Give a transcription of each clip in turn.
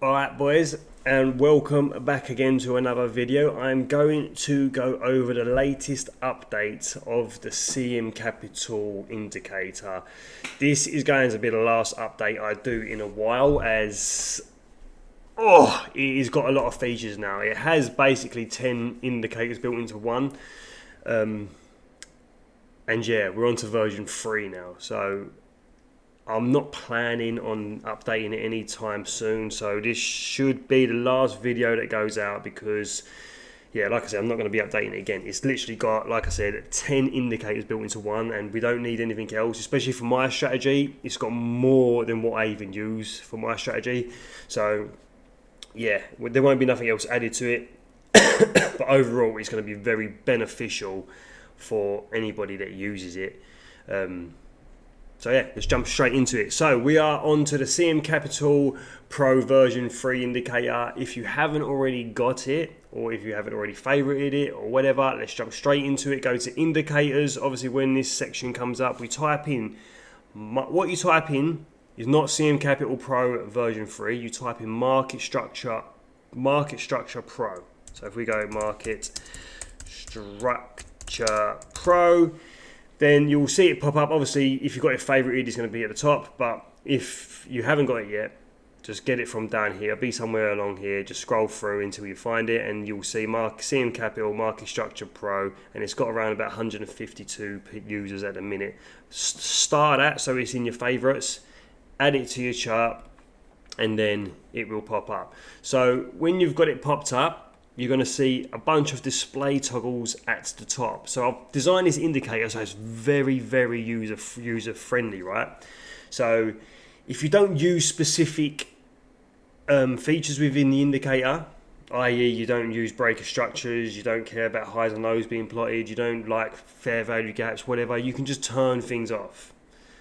Alright boys, and welcome back again to another video. I'm going to go over the latest update of the CM Capital indicator. This is going to be the last update I do in a while, as it's got a lot of features now. It has basically 10 indicators built into one. And yeah, we're on to version 3 now. So I'm not planning on updating it anytime soon, so this should be the last video that goes out because, yeah, like I said, I'm not going to be updating it again. It's literally got, like I said, 10 indicators built into one, and we don't need anything else, especially for my strategy. It's got more than what I even use for my strategy. So, yeah, there won't be nothing else added to it, but overall, it's going to be very beneficial for anybody that uses it. So yeah, let's jump straight into it. So we are on to the CM Capital Pro version 3 indicator. If you haven't already got it, or if you haven't already favorited it, or whatever, let's jump straight into it. Go to indicators. Obviously, when this section comes up, we type in, what you type in is not CM Capital Pro version 3. You type in market structure pro. So if we go market structure pro, then you'll see it pop up. Obviously, if you've got it favorited, it's going to be at the top. But if you haven't got it yet, just get it from down here. Be somewhere along here. Just scroll through until you find it, and you'll see CM Capital Market Structure Pro, and it's got around about 152 users at the minute. Start that so it's in your favorites. Add it to your chart, and then it will pop up. So when you've got it popped up, you're going to see a bunch of display toggles at the top. So I've designed this indicator so it's very, very user friendly, right? So if you don't use specific features within the indicator, i.e. you don't use breaker structures, you don't care about highs and lows being plotted, you don't like fair value gaps, whatever, you can just turn things off.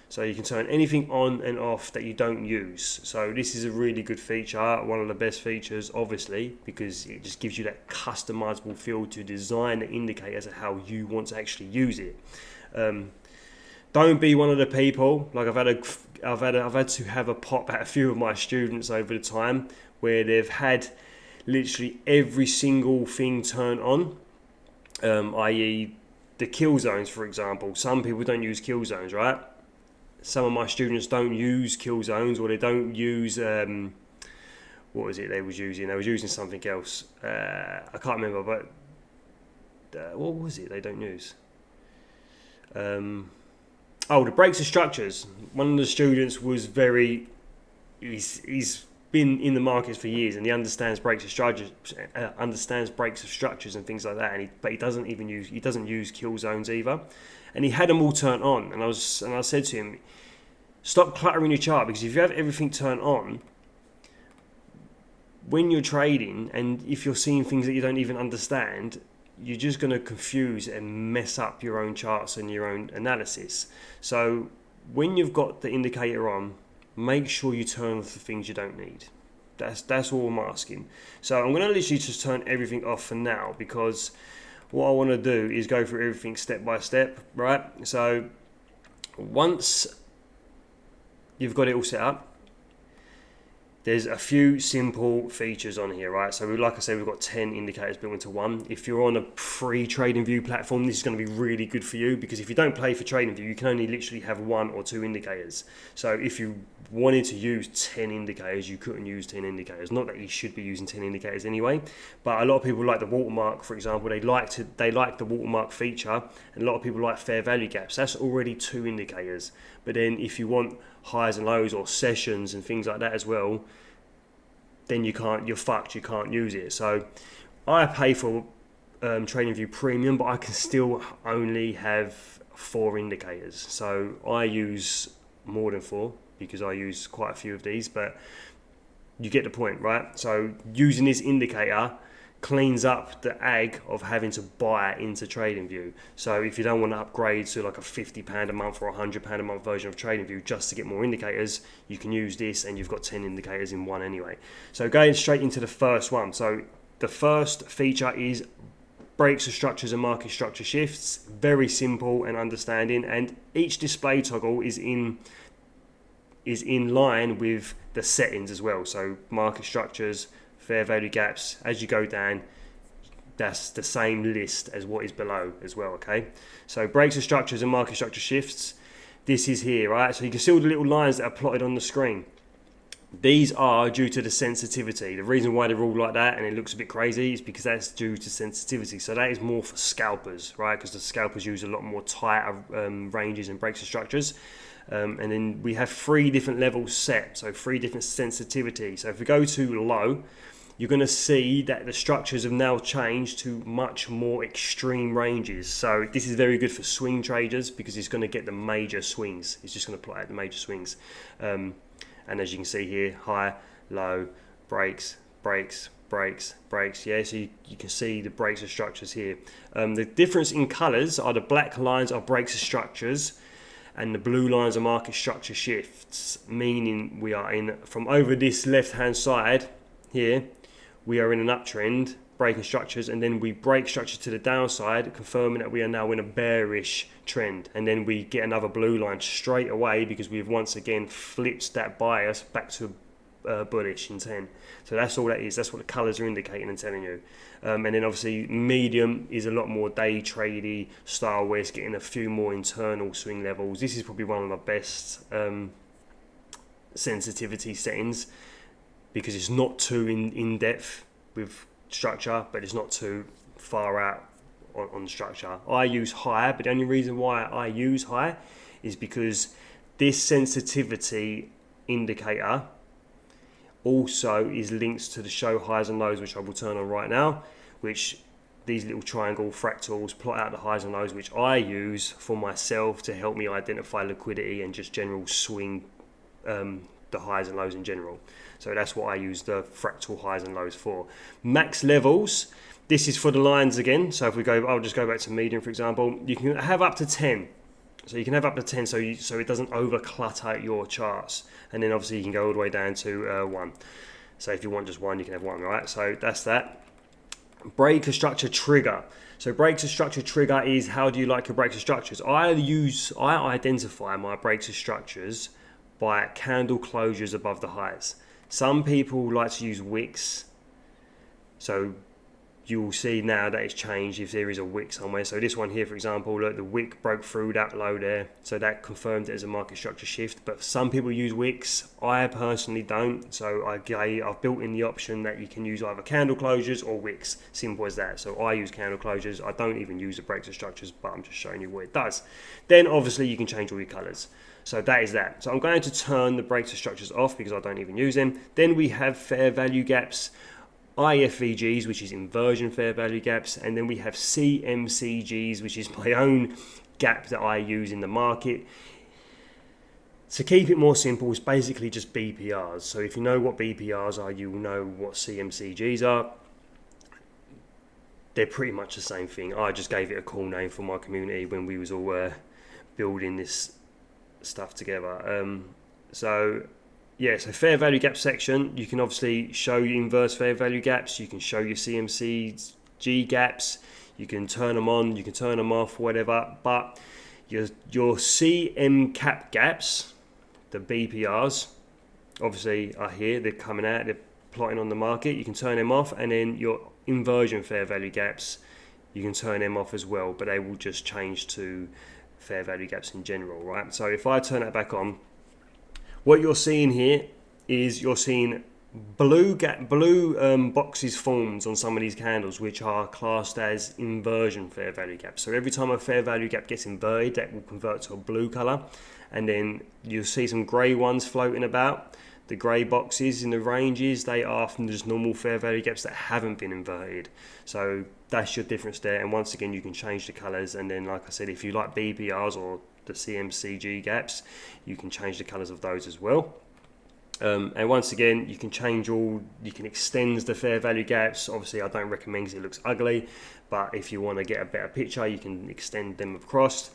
So you can turn anything on and off that you don't use. So this is a really good feature, one of the best features, obviously, because it just gives you that customizable feel to design the indicator as to how you want to actually use it. Don't be one of the people, like I've had to have a pop at a few of my students over the time where they've had literally every single thing turned on, i.e. the kill zones, for example. Some people don't use kill zones, right? Some of my students don't use kill zones, or they don't use what was it they was using? They was using something else. I can't remember, but what was it they don't use? The breaks of structures. One of the students was he's been in the markets for years, and he understands breaks of structures, and things like that. But he doesn't use kill zones either. And he had them all turned on, and I said to him, stop cluttering your chart, because if you have everything turned on, when you're trading, and if you're seeing things that you don't even understand, you're just going to confuse and mess up your own charts and your own analysis. So when you've got the indicator on, make sure you turn off the things you don't need. That's all I'm asking. So I'm going to literally just turn everything off for now, because what I want to do is go through everything step by step, right? So once you've got it all set up, there's a few simple features on here, right? So like I said, we've got 10 indicators built into one. If you're on a free TradingView platform, this is going to be really good for you, because if you don't pay for TradingView, you can only literally have 1 or 2 indicators. So if you wanted to use 10 indicators, you couldn't use 10 indicators. Not that you should be using 10 indicators anyway, but a lot of people like the watermark, for example. They like the watermark feature, and a lot of people like fair value gaps. That's already 2 indicators. But then if you want highs and lows or sessions and things like that as well, then you're fucked, you can't use it. So I pay for TradingView Premium, but I can still only have 4 indicators. So I use more than 4, because I use quite a few of these, but you get the point, right? So using this indicator cleans up the ag of having to buy into TradingView. So if you don't want to upgrade to like a £50 a month or £100 a month version of TradingView just to get more indicators, you can use this, and you've got 10 indicators in one anyway. So going straight into the first one. So the first feature is breaks of structures and market structure shifts. Very simple and understanding, and each display toggle is in is in line with the settings as well. So market structures, fair value gaps, as you go down, that's the same list as what is below as well, okay? So breaks of structures and market structure shifts, this is here, right? So you can see all the little lines that are plotted on the screen. These are due to the sensitivity. The reason why they're all like that and it looks a bit crazy is because that's due to sensitivity. So that is more for scalpers, right? Because the scalpers use a lot more tighter ranges and breaks of structures. And then we have 3 different levels set, so 3 different sensitivity. So if we go to low, you're going to see that the structures have now changed to much more extreme ranges. So this is very good for swing traders because it's going to get the major swings. It's just going to plot out the major swings. And as you can see here, high, low, breaks, breaks, breaks, breaks. Yeah, so you can see the breaks of structures here. The difference in colours are the black lines are breaks of structures and the blue lines are market structure shifts, meaning we are in, from over this left-hand side here, we are in an uptrend, breaking structures, and then we break structure to the downside, confirming that we are now in a bearish trend. And then we get another blue line straight away because we've once again flipped that bias back to bullish intent. So that's all that is. That's what the colours are indicating and telling you. And then obviously medium is a lot more day tradey style where it's getting a few more internal swing levels. This is probably one of my best sensitivity settings, because it's not too in depth with structure, but it's not too far out on structure. I use high, but the only reason why I use high is because this sensitivity indicator also is linked to the show highs and lows, which I will turn on right now, which these little triangle fractals plot out the highs and lows, which I use for myself to help me identify liquidity and just general swing, the highs and lows in general. So that's what I use the fractal highs and lows for. Max levels, this is for the lines again. So if we go, I'll just go back to medium for example. You can have up to 10. So you can have up to 10 so it doesn't over clutter your charts. And then obviously you can go all the way down to 1. So if you want just 1, you can have 1, right? So that's that. Break of structure trigger. So breaks of structure trigger is how do you like your breaks of structures? I identify my breaks of structures by candle closures above the highs. Some people like to use wicks, so you will see now that it's changed if there is a wick somewhere. So this one here, for example, look, the wick broke through that low there, so that confirmed it as a market structure shift. But some people use wicks. I personally don't, so I've built in the option that you can use either candle closures or wicks. Simple as that. So I use candle closures. I don't even use the breaks of structures, but I'm just showing you what it does. Then obviously you can change all your colors. So that is that. So I'm going to turn the breaks of structures off because I don't even use them. Then we have fair value gaps, IFVGs, which is inversion fair value gaps, and then we have CMCGs, which is my own gap that I use in the market. To keep it more simple, it's basically just BPRs. So if you know what BPRs are, you will know what CMCGs are. They're pretty much the same thing. I just gave it a cool name for my community when we was all building this stuff together. So fair value gap section, you can obviously show your inverse fair value gaps, you can show your CMCG gaps, you can turn them on, you can turn them off, whatever. But your CM cap gaps, the BPRs, obviously are here, they're coming out, they're plotting on the market, you can turn them off. And then your inversion fair value gaps, you can turn them off as well, but they will just change to fair value gaps in general, right? So if I turn that back on, what you're seeing here is you're seeing blue boxes formed on some of these candles, which are classed as inversion fair value gaps. So every time a fair value gap gets inverted, that will convert to a blue color, and then you'll see some gray ones floating about. The grey boxes in the ranges, they are from just normal fair value gaps that haven't been inverted. So that's your difference there. And once again, you can change the colours. And then, like I said, if you like BPRs or the CMCG gaps, you can change the colours of those as well. And once again, you can extend the fair value gaps. Obviously, I don't recommend because it looks ugly. But if you want to get a better picture, you can extend them across.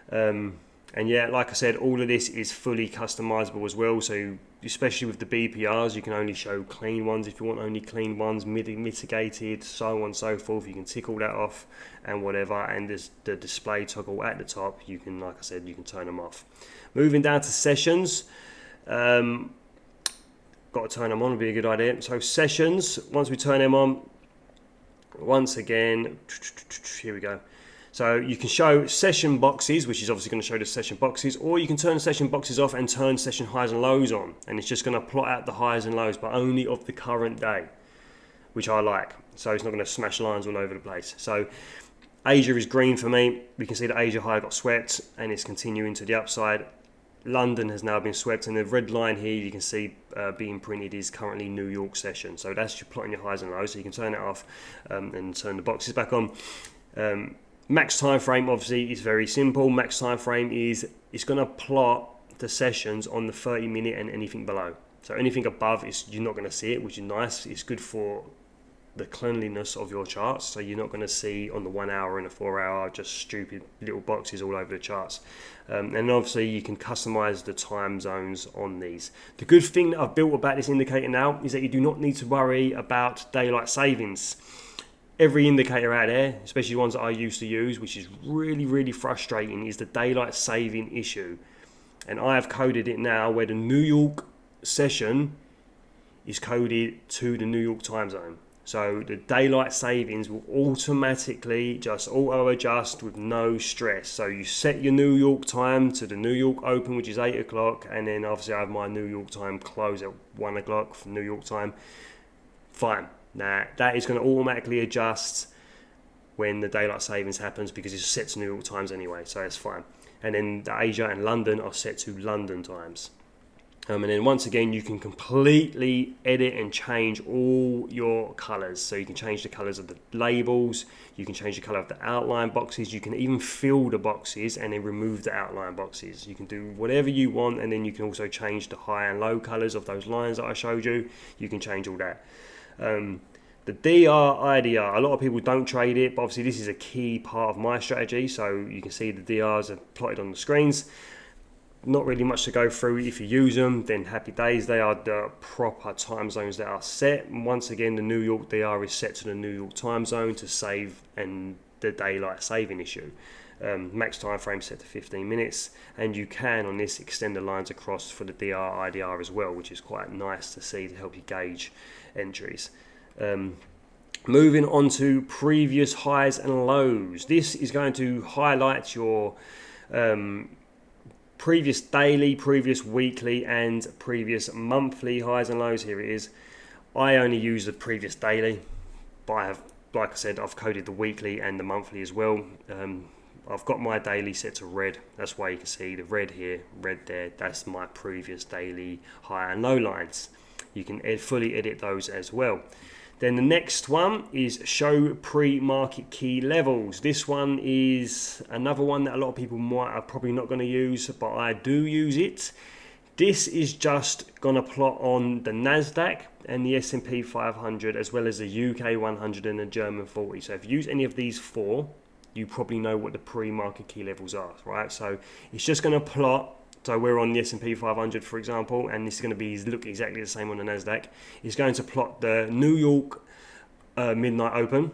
And yeah, like I said, all of this is fully customizable as well. So especially with the BPRs, you can only show clean ones if you want only clean ones, mitigated, so on and so forth. You can tick all that off and whatever. And there's the display toggle at the top. You can, like I said, you can turn them off. Moving down to sessions. Got to turn them on, would be a good idea. So sessions, once we turn them on, once again, here we go. So you can show session boxes, which is obviously going to show the session boxes, or you can turn session boxes off and turn session highs and lows on. And it's just going to plot out the highs and lows, but only of the current day, which I like. So it's not going to smash lines all over the place. So Asia is green for me. We can see that Asia high got swept and it's continuing to the upside. London has now been swept, and the red line here you can see being printed is currently New York session. So that's your plotting your highs and lows. So you can turn it off and turn the boxes back on. Max time frame obviously is very simple. Max time frame is it's going to plot the sessions on the 30-minute and anything below. So anything above is you're not going to see it, which is nice. It's good for the cleanliness of your charts, so you're not going to see on the 1 hour and the 4 hour just stupid little boxes all over the charts. And obviously you can customize the time zones on these. The good thing that I've built about this indicator now is that you do not need to worry about daylight savings. Every indicator out there, especially ones that I used to use, which is really frustrating, is the daylight saving issue. And I have coded it now where the New York session is coded to the New York time zone. So the daylight savings will automatically just auto adjust with no stress. So you set your New York time to the New York open, which is 8 o'clock. And then obviously I have my New York time close at 1 o'clock for New York time. Fine. Now that is going to automatically adjust when the daylight savings happens because it's set to New York times anyway. So that's fine. And then the Asia and London are set to London times. And then once again, you can completely edit and change all your colors. So you can change the colors of the labels, you can change the color of the outline boxes, you can even fill the boxes and then remove the outline boxes. You can do whatever you want, and then you can also change the high and low colors of those lines that I showed you. You can change all that. The DR, IDR, a lot of people don't trade it, but obviously this is a key part of my strategy. So you can see the DRs are plotted on the screens. Not really much to go through. If you use them, then happy days. They are the proper time zones that are set. And once again, the New York DR is set to the New York time zone to save and the daylight saving issue. Max time frame set to 15 minutes, and you can on this extend the lines across for the DR, IDR as well, which is quite nice to see to help you gauge entries. Moving on to previous highs and lows. This is going to highlight your previous daily, previous weekly, and previous monthly highs and lows. Here it is. I only use the previous daily, but I have, like I said, I've coded the weekly and the monthly as well. I've got my daily set to red. That's why you can see the red here, red there. That's my previous daily high and low lines. You can fully edit those as well. Then the next one is show pre-market key levels. This one is another one that a lot of people are probably not going to use, but I do use it. This is just going to plot on the NASDAQ and the S&P 500, as well as the UK 100 and the German 40. So if you use any of these four, you probably know what the pre-market key levels are, right? So it's just going to plot. So we're on the S&P 500, for example, and this is going to look exactly the same on the NASDAQ. It's going to plot the New York midnight open,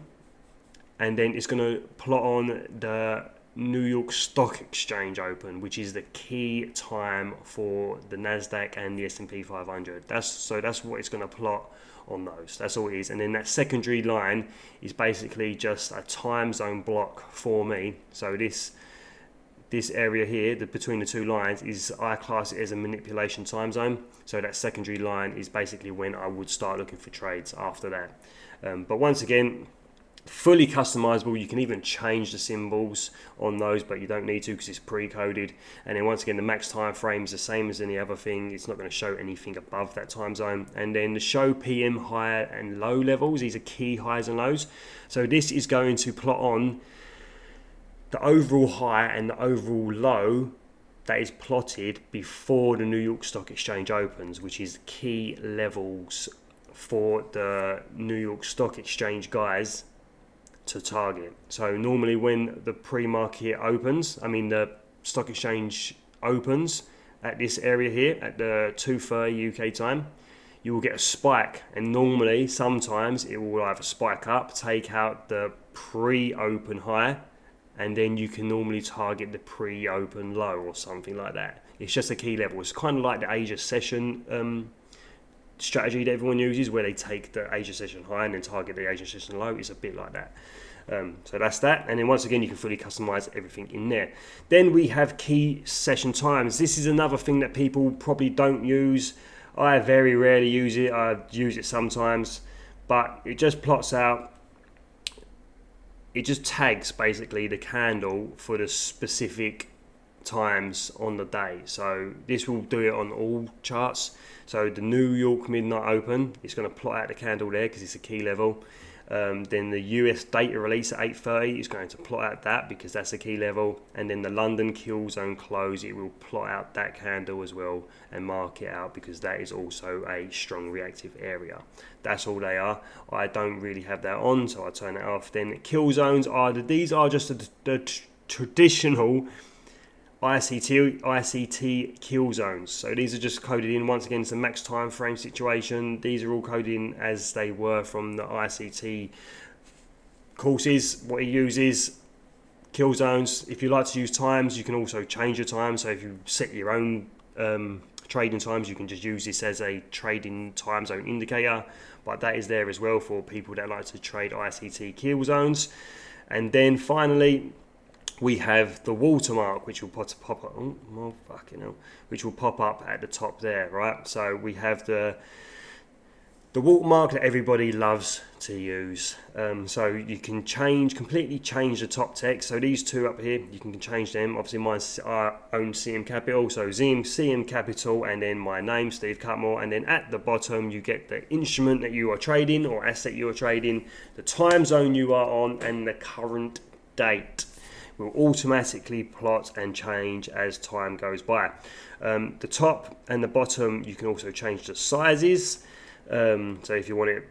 and then it's going to plot on the New York Stock Exchange open, which is the key time for the NASDAQ and the S&P 500. That's what it's going to plot on those. That's all it is. And then that secondary line is basically just a time zone block for me. So this area here, between the two lines, is I class it as a manipulation time zone. So that secondary line is basically when I would start looking for trades after that. But once again, fully customizable. You can even change the symbols on those, but you don't need to because it's pre-coded. And then once again, the max time frame is the same as any other thing. It's not going to show anything above that time zone. And then the show PM high and low levels. These are key highs and lows. So this is going to plot on the overall high and the overall low that is plotted before the New York Stock Exchange opens, which is key levels for the New York Stock Exchange guys to target. So normally when the pre-market opens, the stock exchange opens at this area here at the 2:30 UK time, you will get a spike, and normally sometimes it will either spike up, take out the pre-open high, and then you can normally target the pre-open low or something like that. It's just a key level. It's kind of like the Asia session strategy that everyone uses, where they take the Asia session high and then target the Asia session low. It's a bit like that. So that's that, and then once again you can fully customize everything in there. Then we have key session times. This is another thing that people probably don't use. I very rarely use it. I use it sometimes, but it just plots out, it just tags basically the candle for the specific times on the day. So this will do it on all charts. So the New York midnight open, it's going to plot out the candle there because it's a key level. Then the US data release at 8:30 is going to plot out that because that's a key level. And then the London kill zone close, it will plot out that candle as well and mark it out because that is also a strong reactive area. That's all they are. I don't really have that on, so I turn it off. Then kill zones are these are just the traditional ICT kill zones. So these are just coded in. Once again, it's a max time frame situation. These are all coded in as they were from the ICT courses. What it uses, kill zones. If you like to use times, you can also change your time. So if you set your own trading times, you can just use this as a trading time zone indicator. But that is there as well for people that like to trade ICT kill zones. And then finally, we have the watermark, which will pop up. Oh, fucking hell! Which will pop up at the top there, right? So we have the watermark that everybody loves to use. So you can completely change the top text. So these two up here, you can change them. Obviously, mine's our own CM Capital, so CM Capital, and then my name, Steve Cutmore, and then at the bottom you get the instrument that you are trading or asset you are trading, the time zone you are on, and the current date. Will automatically plot and change as time goes by. The top and the bottom, you can also change the sizes. So if you want it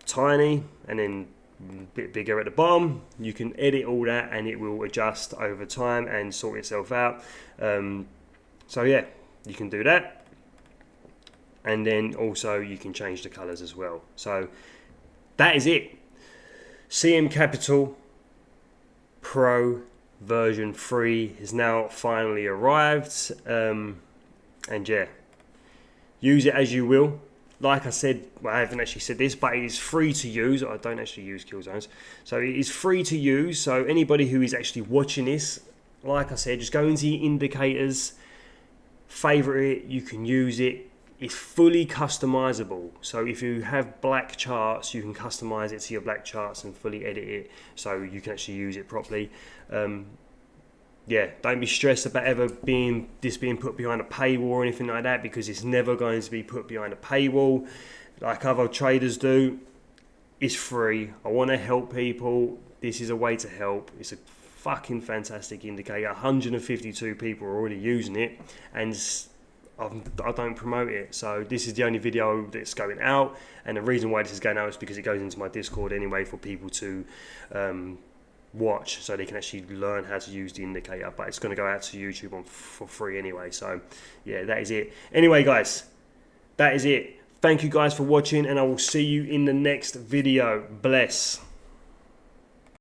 tiny and then a bit bigger at the bottom, you can edit all that and it will adjust over time and sort itself out. So yeah, you can do that. And then also you can change the colors as well. So that is it. CM Capital Pro version 3 is now finally arrived, and yeah, use it as you will. Like I said, well, I haven't actually said this, but it is free to use. I don't actually use kill zones, so it is free to use. So anybody who is actually watching this, like I said, just go into your indicators, favorite it, you can use it. It's fully customizable. So if you have black charts, you can customize it to your black charts and fully edit it so you can actually use it properly. Yeah, don't be stressed about ever being put behind a paywall or anything like that, because it's never going to be put behind a paywall like other traders do. It's free. I want to help people. This is a way to help. It's a fucking fantastic indicator. 152 people are already using it, and I don't promote it, so this is the only video that's going out. And the reason why this is going out is because it goes into my Discord anyway for people to watch, so they can actually learn how to use the indicator. But it's going to go out to YouTube for free anyway. So yeah, that is it. Anyway, guys, that is it. Thank you guys for watching, and I will see you in the next video. Bless.